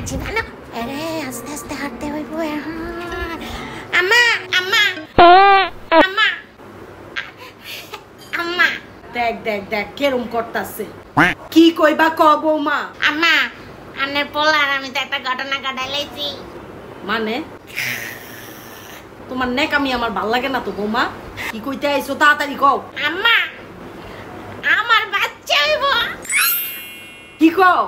জীবাণু আরে আস্তে আস্তে হাঁটতে হইব আম্মা আম্মা আম্মা আম্মা দেখ দেখ দেখ কেরম করতাছে কি কইবা ক বৌমা আম্মা আন্নের পোলার আমি তো একটা ঘটনা ঘটাইলাইছি মানে তোমার নেকামি আমার ভাল লাগে না তো বৌমা কি কইতে আইছো তাড়াতাড়ি কও আম্মা আমার বাচ্চা হইব কি কও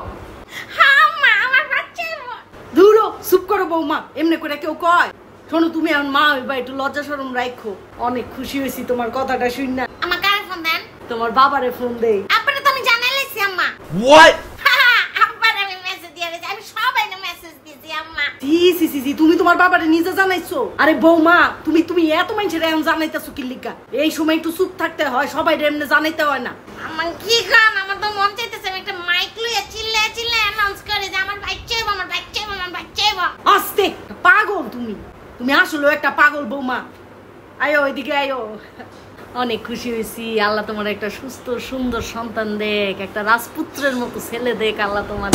আম্মা আমার বাচ্চা হইব দূর চুপ করো বৌমা এমনি করে কেউ কয় শোনো তুমি আমার মা হইবা একটু লজ্জা শরম রাখো অনেক খুশি হয়েছি তোমার কথাটা শুন না আমার কারে ফোন দেন তোমার বাবারে ফোন দেই আপনারে তো আমি জানাইলাইছি আম্মা What? আব্বার আমি মেসেজ দিয়ে দিয়েছি আমি সবাইকে মেসেজ দিয়েছি আম্মা সি তুমি তোমার বাবারে নিজে জানাইছো আরে বৌমা তুমি তুমি এত মানুষের এখন জানাইতেছো কি লিগা এই সময় একটু চুপ থাকতে হয় সবাই এমনি জানাইতে হয় না আমার কি গান আমার তো মন চাইতেছে আমি একটা মাইক লইয়া চিল্লায় চিল্লায় অ্যানাউন্স করে যে আমার বাচ্চা হইব আমার বাচ্চা হইব আমার বাচ্চা হইব আস্তে পাগল তুমি তুমি আসলে একটা পাগল বৌমা আয়ো ওইদিকে আয়ো অনেক খুশি হয়েছি আল্লাহ তোমার একটা সুস্থ সুন্দর সন্তান দেখ একটা রাজপুত্রের মতো ছেলে দেখ আল্লাহ তোমার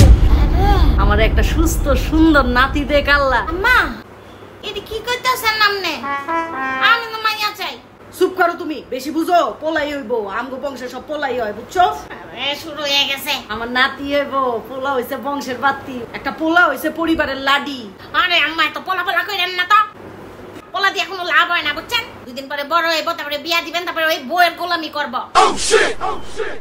আমার একটা সুস্থ সুন্দর নাতি দেখ আল্লাহ আম্মা এটি কি কইতাছেন আপনি আমি তো মাইয়া চাই চুপ করো তুমি বেশি বুঝো পোলাই হইব আমগো বংশে সব পোলাই হয় বুঝছো এ শুরু হয়ে গেছে আমার নাতি হইব পোলা হইছে বংশের বাতি একটা পোলা হইছে পরিবারের লাডি আরে আম্মা এত পোলা পোলা কইরেন না তো পোলা দিয়ে কোনো লাভ হয় না বুঝছেন 2 দিন পরে বড় হইব তারপরে বিয়া দিবেন তারপরে ওই বউয়ের গোলামি করব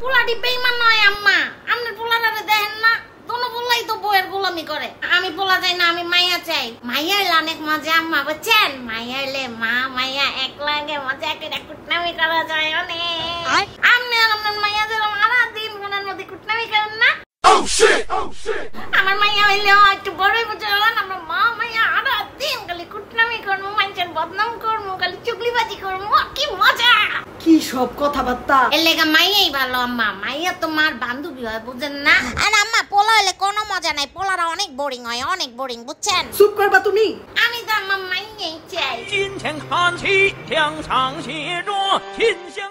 পোলাটি বেঈমান নয় আম্মা আপনি পোলাটারে দেখেন না দোনো পোলাই তো বউয়ের গোলামি করে আমি পোলা চাই না আমি মাইয়া চাই মাইয়া হইলে অনেক মজা আম্মা বুঝছেন মাইয়া হইলে মা মাইয়া এক লাগে মজা করে কুটনামি করা যায় অনেক আপনি আর আপনার মাইয়া যেরকম সারা দিন মনের মধ্যে কুটনামি করেন না আমার মাইয়া হইলে একটু বড়ই বুঝলেন আমার মা মাইয়া সারা দিন খালি কুটনামি করবো মানুষের বদনাম করবো খালি চুগলিবাজি করবো কি মজা কি সব কথাবার্তা এর লেগা মাইয়াই ভালো আম্মা মাইয়া তোমার বান্ধবী হয় বুঝেন না আর আম্মা পোলা হইলে কোনো মজা নাই পোলারা অনেক বোরিং হয় অনেক বোরিং বুঝছেন চুপ করবা তুমি আমি তো আমার মাইয়াই চাই 金钱看齐，两场协作，秦香。